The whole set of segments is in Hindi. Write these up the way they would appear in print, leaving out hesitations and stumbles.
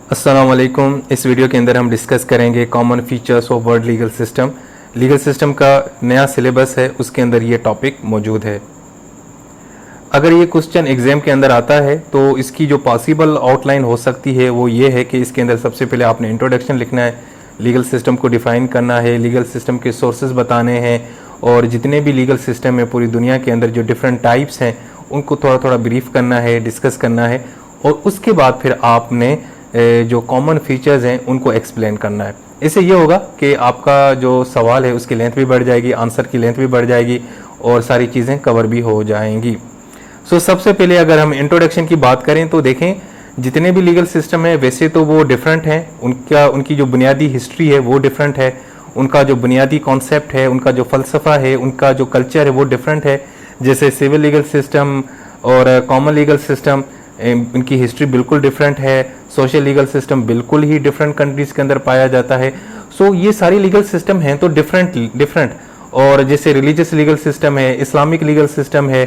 अस्सलाम वालेकुम। इस वीडियो के अंदर हम डिस्कस करेंगे common features of world legal system. Legal system का नया सिलेबस है, उसके अंदर ये टॉपिक मौजूद है। अगर ये क्वेश्चन एग्जाम के अंदर आता है तो इसकी जो पॉसिबल आउटलाइन हो सकती है वो ये है कि इसके अंदर सबसे पहले आपने इंट्रोडक्शन लिखना है, लीगल सिस्टम को डिफ़ाइन करना है, लीगल सिस्टम के सोर्सेज बताने हैं और जितने भी लीगल सिस्टम है पूरी दुनिया के अंदर जो डिफरेंट टाइप्स हैं उनको थोड़ा थोड़ा ब्रीफ करना है, डिस्कस करना है और उसके बाद फिर आपने जो कॉमन फीचर्स हैं उनको एक्सप्लेन करना है। इससे ये होगा कि आपका जो सवाल है उसकी लेंथ भी बढ़ जाएगी, आंसर की लेंथ भी बढ़ जाएगी और सारी चीज़ें कवर भी हो जाएंगी। सबसे पहले अगर हम इंट्रोडक्शन की बात करें तो देखें जितने भी लीगल सिस्टम है वैसे तो वो डिफरेंट हैं, उनकी जो बुनियादी हिस्ट्री है वो डिफरेंट है, उनका जो बुनियादी कॉन्सेप्ट है, उनका जो फ़लसफ़ा है, उनका जो कल्चर है वो डिफरेंट है। जैसे सिविल लीगल सिस्टम और कॉमन लीगल सिस्टम, इनकी हिस्ट्री बिल्कुल डिफरेंट है। सोशल लीगल सिस्टम बिल्कुल ही डिफरेंट कंट्रीज़ के अंदर पाया जाता है। ये सारी लीगल सिस्टम हैं तो डिफरेंट। और जैसे रिलीजियस लीगल सिस्टम है, इस्लामिक लीगल सिस्टम है,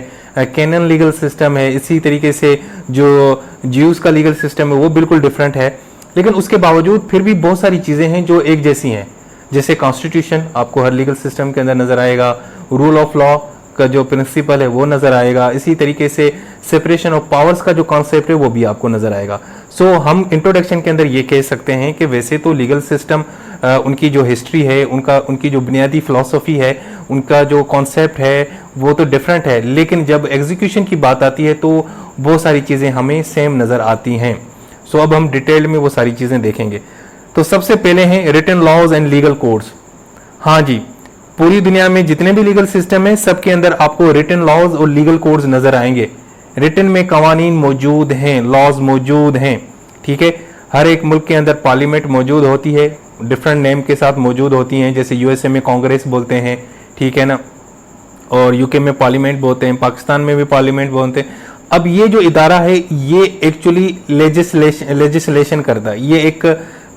कैनन लीगल सिस्टम है, इसी तरीके से जो ज्यूज़ का लीगल सिस्टम है वो बिल्कुल डिफरेंट है। लेकिन उसके बावजूद फिर भी बहुत सारी चीज़ें हैं जो एक जैसी हैं। जैसे कॉन्स्टिट्यूशन आपको हर लीगल सिस्टम के अंदर नज़र आएगा, रूल ऑफ लॉ का जो प्रिंसिपल है वो नज़र आएगा, इसी तरीके से सेपरेशन ऑफ पावर्स का जो कॉन्सेप्ट है वो भी आपको नज़र आएगा। हम इंट्रोडक्शन के अंदर ये कह सकते हैं कि वैसे तो लीगल सिस्टम उनकी जो हिस्ट्री है, उनकी जो बुनियादी फ़िलासफ़ी है, उनका जो कॉन्सेप्ट है वो तो डिफरेंट है, लेकिन जब एग्जीक्यूशन की बात आती है तो बहुत सारी चीज़ें हमें सेम नज़र आती हैं। अब हम डिटेल में वो सारी चीज़ें देखेंगे। तो सबसे पहले हैं written laws and legal codes. हाँ जी, पूरी दुनिया में जितने भी लीगल सिस्टम है सबके अंदर आपको रिटन लॉज और लीगल कोड्स नज़र आएंगे। रिटन में कवानीन मौजूद हैं, लॉज मौजूद हैं, ठीक है। हर एक मुल्क के अंदर पार्लियामेंट मौजूद होती है, डिफरेंट नेम के साथ मौजूद होती हैं। जैसे यूएसए में कांग्रेस बोलते हैं, ठीक है ना, और यूके में पार्लियामेंट बोलते हैं, पाकिस्तान में भी पार्लियामेंट बोलते हैं। अब ये जो इदारा है ये एक्चुअली लेजिस्लेशन करता है, ये एक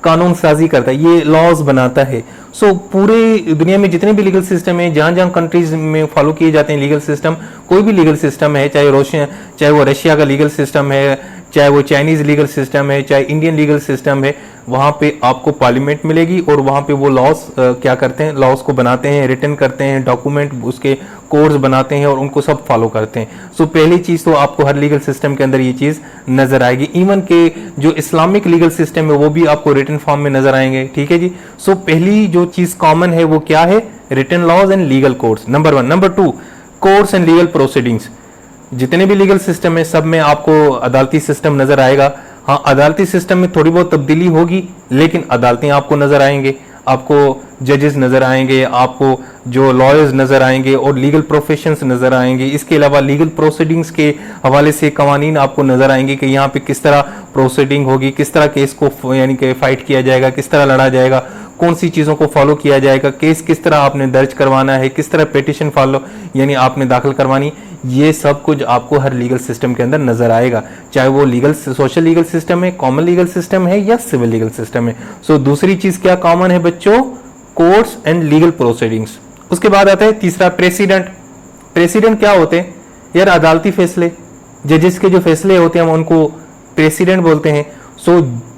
कानून साजी करता है, ये लॉज बनाता है। पूरे दुनिया में जितने भी लीगल सिस्टम है, जहाँ जहाँ कंट्रीज में फॉलो किए जाते हैं लीगल सिस्टम, कोई भी लीगल सिस्टम है, चाहे वो रशिया का लीगल सिस्टम है, चाहे वो चाइनीज लीगल सिस्टम है, चाहे इंडियन लीगल सिस्टम है, वहाँ पे आपको पार्लियामेंट मिलेगी और वहाँ पे वो लॉज क्या करते हैं, लॉज को बनाते हैं, रिटन करते हैं, डॉक्यूमेंट उसके कोड्स बनाते हैं और उनको सब फॉलो करते हैं। पहली चीज़ तो आपको हर लीगल सिस्टम के अंदर ये चीज़ नजर आएगी। इवन के जो इस्लामिक लीगल सिस्टम है वो भी आपको रिटन फॉर्म में नजर आएंगे, ठीक है जी। पहली जो चीज़ कॉमन है वो क्या है, written laws and legal codes, number 1। Number 2, courts and legal proceedings. जितने भी लीगल सिस्टम है सब में आपको अदालती सिस्टम नजर आएगा। हाँ, अदालती सिस्टम में थोड़ी बहुत तब्दीली होगी लेकिन अदालतें आपको नजर आएंगे, आपको जजेस नजर आएंगे, आपको जो लॉयर्स नजर आएंगे और लीगल प्रोफेशंस नजर आएंगे। इसके अलावा लीगल प्रोसीडिंग्स के हवाले से कवानीन आपको नजर आएंगे कि यहाँ पे किस तरह प्रोसीडिंग होगी, किस तरह केस को यानी कि फाइट किया जाएगा, किस तरह लड़ा जाएगा, कौन सी चीज़ों को फॉलो किया जाएगा, केस किस तरह आपने दर्ज करवाना है, किस तरह पिटिशन फॉलो यानी आपने दाखिल करवानी, ये सब कुछ आपको हर लीगल सिस्टम के अंदर नजर आएगा, चाहे वो सोशल लीगल सिस्टम है, कॉमन लीगल सिस्टम है या सिविल लीगल सिस्टम है। दूसरी चीज क्या कॉमन है बच्चों, कोर्ट्स एंड लीगल प्रोसीडिंग्स। उसके बाद आता है तीसरा प्रेसिडेंट। प्रेसिडेंट क्या होते हैं यार, अदालती फैसले, जजेस के जो फैसले होते हैं हम उनको प्रेसिडेंट बोलते हैं।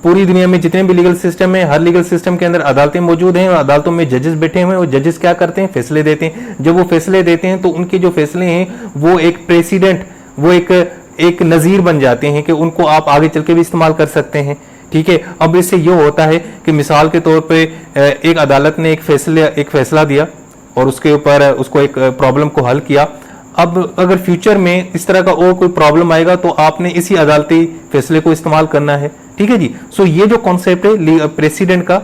पूरी दुनिया में जितने भी लीगल सिस्टम है, हर लीगल सिस्टम के अंदर अदालतें मौजूद हैं और अदालतों में जजेस बैठे हुए हैं और जजेस क्या करते हैं, फैसले देते हैं। जब वो फैसले देते हैं तो उनके जो फैसले हैं वो एक प्रेसिडेंट, वो एक नजीर बन जाते हैं कि उनको आप आगे चल के भी इस्तेमाल कर सकते हैं, ठीक है। अब इससे ये होता है कि मिसाल के तौर पे एक अदालत ने एक फैसला दिया और उसके ऊपर उसको एक प्रॉब्लम को हल किया। अब अगर फ्यूचर में इस तरह का और कोई प्रॉब्लम आएगा तो आपने इसी अदालती फैसले को इस्तेमाल करना है, ठीक है जी। ये जो कॉन्सेप्ट है प्रेसिडेंट का,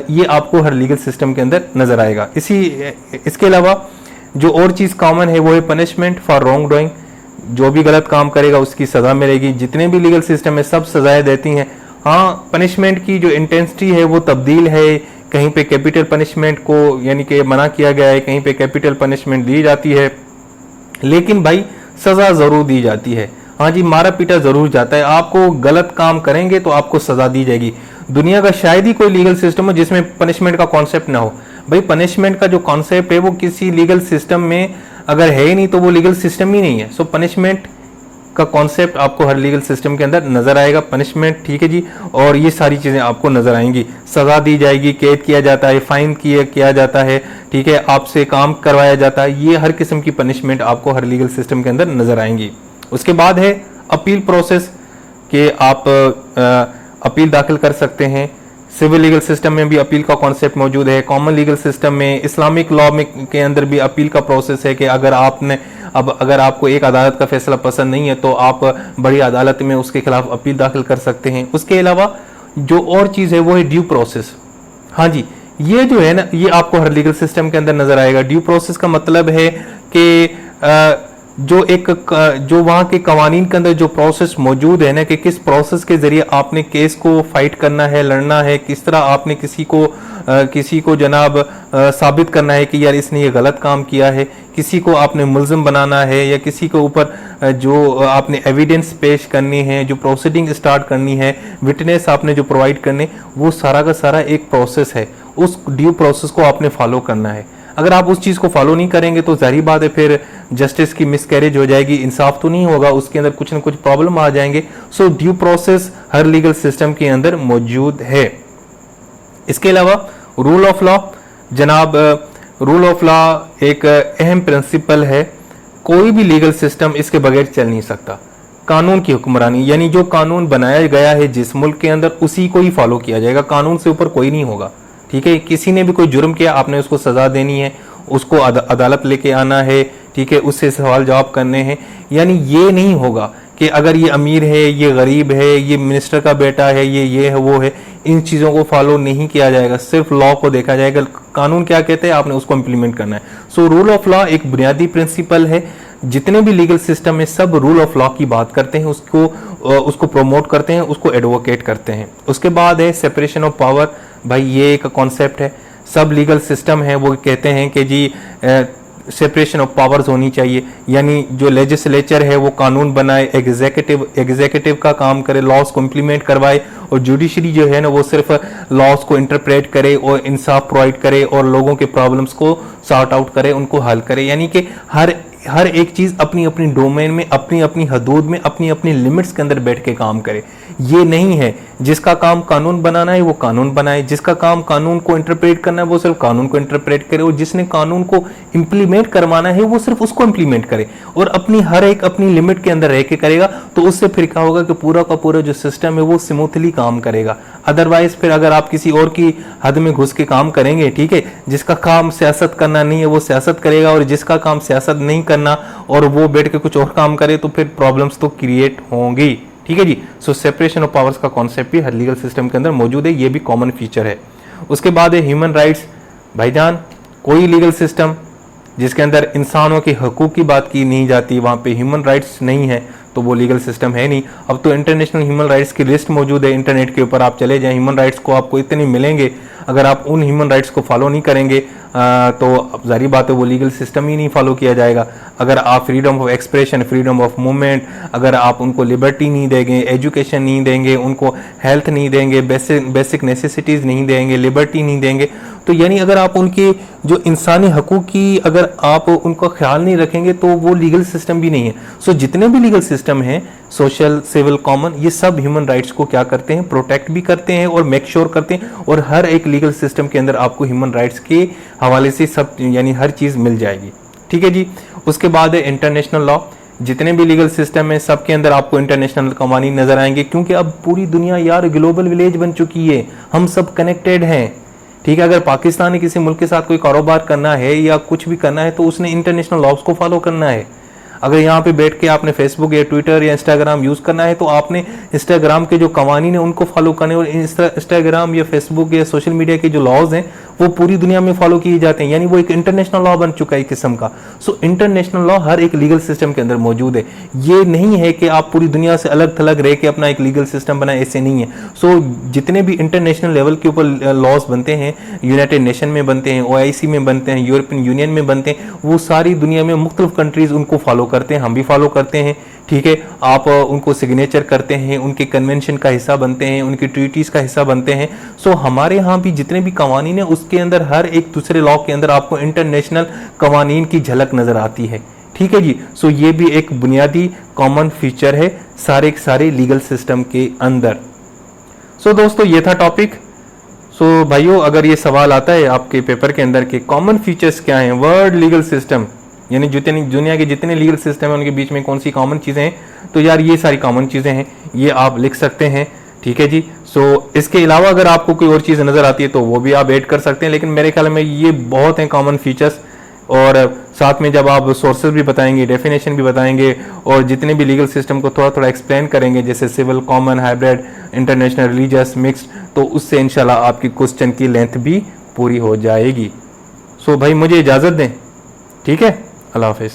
ये आपको हर लीगल सिस्टम के अंदर नजर आएगा। इसके अलावा जो और चीज कॉमन है वो है पनिशमेंट फॉर रॉन्ग डूइंग। जो भी गलत काम करेगा उसकी सजा मिलेगी। जितने भी लीगल सिस्टम है सब सजाएं देती हैं। हाँ, पनिशमेंट की जो इंटेंसिटी है वो तब्दील है, कहीं पे कैपिटल पनिशमेंट को यानी कि मना किया गया है, कहीं पे कैपिटल पनिशमेंट दी जाती है, लेकिन भाई सजा जरूर दी जाती है। हाँ जी, मारा पीटा जरूर जाता है। आपको गलत काम करेंगे तो आपको सजा दी जाएगी। दुनिया का शायद ही कोई लीगल सिस्टम हो जिसमें पनिशमेंट का कॉन्सेप्ट ना हो। भाई पनिशमेंट का जो कॉन्सेप्ट है वो किसी लीगल सिस्टम में अगर है ही नहीं तो वो लीगल सिस्टम ही नहीं है। पनिशमेंट का कॉन्सेप्ट आपको हर लीगल सिस्टम के अंदर नजर आएगा, पनिशमेंट, ठीक है जी, और ये सारी चीजें आपको नजर आएंगी। सजा दी जाएगी, कैद किया जाता है, फाइन किया जाता है, ठीक है, आपसे काम करवाया जाता है, ये हर किस्म की पनिशमेंट आपको हर लीगल सिस्टम के अंदर नजर आएंगी। उसके बाद है अपील प्रोसेस के आप अपील दाखिल कर सकते हैं। सिविल लीगल सिस्टम में भी अपील का कॉन्सेप्ट मौजूद है। कॉमन लीगल सिस्टम में, इस्लामिक लॉ में के अंदर भी अपील का प्रोसेस है कि अगर आपको एक अदालत का फैसला पसंद नहीं है तो आप बड़ी अदालत में उसके खिलाफ अपील दाखिल कर सकते हैं। उसके अलावा जो और चीज़ है वो है ड्यू प्रोसेस। हाँ जी, ये जो है ना, ये आपको हर लीगल सिस्टम के अंदर नजर आएगा। ड्यू प्रोसेस का मतलब है कि जो वहाँ के कवानीन के अंदर जो प्रोसेस मौजूद है ना, कि किस प्रोसेस के जरिए आपने केस को फाइट करना है, लड़ना है, किस तरह आपने किसी को जनाब साबित करना है कि यार इसने ये गलत काम किया है, किसी को आपने मुल्जिम बनाना है, या किसी के ऊपर जो आपने एविडेंस पेश करनी है, जो प्रोसीडिंग स्टार्ट करनी है, विटनेस आपने जो प्रोवाइड करने, वो सारा का सारा एक प्रोसेस है। उस ड्यू प्रोसेस को आपने फॉलो करना है। अगर आप उस चीज़ को फॉलो नहीं करेंगे तो जाहिर बात है फिर जस्टिस की मिसकैरेज हो जाएगी, इंसाफ तो नहीं होगा, उसके अंदर कुछ ना कुछ प्रॉब्लम आ जाएंगे। सो ड्यू प्रोसेस हर लीगल सिस्टम के अंदर मौजूद है। इसके अलावा रूल ऑफ लॉ, जनाब रूल ऑफ लॉ एक अहम प्रिंसिपल है। कोई भी लीगल सिस्टम इसके बगैर चल नहीं सकता। कानून की हुक्मरानी, यानी जो कानून बनाया गया है जिस मुल्क के अंदर, उसी को ही फॉलो किया जाएगा, कानून से ऊपर कोई नहीं होगा। ठीक है, किसी ने भी कोई जुर्म किया, आपने उसको सजा देनी है, उसको अदालत लेके आना है, ठीक है, उससे सवाल जवाब करने हैं। यानी ये नहीं होगा कि अगर ये अमीर है, ये गरीब है, ये मिनिस्टर का बेटा है, ये है वो है, इन चीज़ों को फॉलो नहीं किया जाएगा, सिर्फ लॉ को देखा जाएगा। कानून क्या कहते हैं, आपने उसको इम्प्लीमेंट करना है। सो रूल ऑफ लॉ एक बुनियादी प्रिंसिपल है। जितने भी लीगल सिस्टम में सब रूल ऑफ लॉ की बात करते हैं, उसको प्रमोट करते हैं, उसको एडवोकेट करते हैं। उसके बाद है सेपरेशन ऑफ पावर। भाई ये एक कॉन्सेप्ट है, सब लीगल सिस्टम है वो कहते हैं कि जी सेपरेशन ऑफ पावर्स होनी चाहिए, यानी जो लेजिस्लेचर है वो कानून बनाए, एग्जीक्यूटिव का काम करे, लॉस को इम्प्लीमेंट करवाए, और जुडिशरी जो है ना वो सिर्फ लॉस को इंटरप्रेट करे और इंसाफ प्रोवाइड करे और लोगों के प्रॉब्लम्स को सॉर्ट आउट करे, उनको हल करे। यानी कि हर एक चीज अपनी अपनी डोमेन में, अपनी अपनी हदूद में, अपनी अपनी लिमिट्स के अंदर बैठ के काम करे। ये नहीं है जिसका काम कानून बनाना है वो कानून बनाए, जिसका काम कानून को इंटरप्रेट करना है वो सिर्फ कानून को इंटरप्रेट करे, और जिसने कानून को इंप्लीमेंट करवाना है वो सिर्फ उसको इंप्लीमेंट करे, और हर एक अपनी लिमिट के अंदर रह के करेगा। तो उससे फिर क्या होगा कि पूरा का पूरा जो सिस्टम है वो स्मूथली काम करेगा। अदरवाइज फिर अगर आप किसी और की हद में घुस के काम करेंगे, ठीक है, जिसका काम सियासत करना नहीं है वो सियासत करेगा, और जिसका काम सियासत नहीं करना और वो बैठ के कुछ और काम करे, तो फिर प्रॉब्लम्स तो क्रिएट होंगी। ठीक है जी। सो सेपरेशन ऑफ पावर्स का कॉन्सेप्ट भी हर लीगल सिस्टम के अंदर मौजूद है, ये भी कॉमन फीचर है। उसके बाद है ह्यूमन राइट्स। भाईजान कोई लीगल सिस्टम जिसके अंदर इंसानों के हकूक की बात की नहीं जाती, वहां पे ह्यूमन राइट्स नहीं है, तो वो लीगल सिस्टम है नहीं। अब तो इंटरनेशनल ह्यूमन राइट्स की लिस्ट मौजूद है, इंटरनेट के ऊपर आप चले जाएं, ह्यूमन राइट्स को आपको इतने मिलेंगे। अगर आप उन ह्यूमन राइट्स को फॉलो नहीं करेंगे तो जारी बात है वो लीगल सिस्टम ही नहीं फॉलो किया जाएगा। अगर आप freedom of expression, freedom of movement, अगर आप उनको लिबर्टी नहीं देंगे, एजुकेशन नहीं देंगे, उनको हेल्थ नहीं देंगे, बेसिक नेसेसिटीज़ नहीं देंगे, लिबर्टी नहीं देंगे, तो यानी अगर आप उनके जो इंसानी हकूक़ की अगर आप उनका ख्याल नहीं रखेंगे तो वो लीगल सिस्टम भी नहीं है। सो जितने भी लीगल सिस्टम हैं, सोशल, सिविल, कॉमन, ये सब ह्यूमन राइट्स को क्या करते हैं, प्रोटेक्ट भी करते हैं और मेक श्योर करते हैं, और हर एक लीगल सिस्टम के अंदर आपको ह्यूमन राइट्स के हवाले से सब यानी हर चीज़ मिल जाएगी। ठीक है जी। उसके बाद है इंटरनेशनल लॉ। जितने भी लीगल सिस्टम है सब के अंदर आपको इंटरनेशनल कवानीन नजर आएंगे, क्योंकि अब पूरी दुनिया यार ग्लोबल विलेज बन चुकी है, हम सब कनेक्टेड हैं। ठीक है, अगर पाकिस्तान ने किसी मुल्क के साथ कोई कारोबार करना है या कुछ भी करना है तो उसने इंटरनेशनल लॉज को फॉलो करना है। अगर यहाँ पे बैठ के आपने फेसबुक या ट्विटर या इंस्टाग्राम यूज़ करना है तो आपने इंस्टाग्राम के जो कवानीन है उनको फॉलो करने, और इंस्टाग्राम या फेसबुक या सोशल मीडिया के जो लॉज हैं वो पूरी दुनिया में फॉलो किए जाते हैं, यानी वो एक इंटरनेशनल लॉ बन चुका है एक किस्म का। सो इंटरनेशनल लॉ हर एक लीगल सिस्टम के अंदर मौजूद है। ये नहीं है कि आप पूरी दुनिया से अलग थलग रह के अपना एक लीगल सिस्टम बनाए, ऐसे नहीं है। सो जितने भी इंटरनेशनल लेवल के ऊपर लॉज बनते हैं, यूनाइटेड नेशन में बनते हैं, OIC में बनते हैं, यूरोपियन यूनियन में बनते हैं, वो सारी दुनिया में मुख्तलिफ कंट्रीज उनको फॉलो करते हैं, हम भी फॉलो करते हैं। ठीक है, आप उनको सिग्नेचर करते हैं, उनके कन्वेंशन का हिस्सा बनते हैं, उनकी ट्रीटीज का हिस्सा बनते हैं। सो हमारे यहाँ भी जितने भी कवानीन है उसके अंदर हर एक दूसरे लॉ के अंदर आपको इंटरनेशनल कवानीन की झलक नजर आती है। ठीक है जी। सो ये भी एक बुनियादी कॉमन फीचर है सारे के सारे लीगल सिस्टम के अंदर। सो दोस्तों ये था टॉपिक। सो भाइयों अगर ये सवाल आता है आपके पेपर के अंदर के कॉमन फीचर्स क्या हैं वर्ल्ड लीगल सिस्टम, यानी जितनी दुनिया के जितने लीगल सिस्टम है उनके बीच में कौन सी कॉमन चीजें हैं, तो यार ये सारी कॉमन चीजें हैं, ये आप लिख सकते हैं। ठीक है जी। सो इसके अलावा अगर आपको कोई और चीज नजर आती है तो वो भी आप ऐड कर सकते हैं, लेकिन मेरे ख्याल में ये बहुत हैं कॉमन फीचर्स। और साथ में जब आप सोर्सेज भी बताएंगे, डेफिनेशन भी बताएंगे, और जितने भी लीगल सिस्टम को थोड़ा थोड़ा एक्सप्लेन करेंगे, जैसे civil, common, hybrid, international, religious, mixed, तो उससे इंशाल्लाह आपकी क्वेश्चन की लेंथ भी पूरी हो जाएगी। सो भाई मुझे इजाजत दें। ठीक है, अल्लाह हाफिज।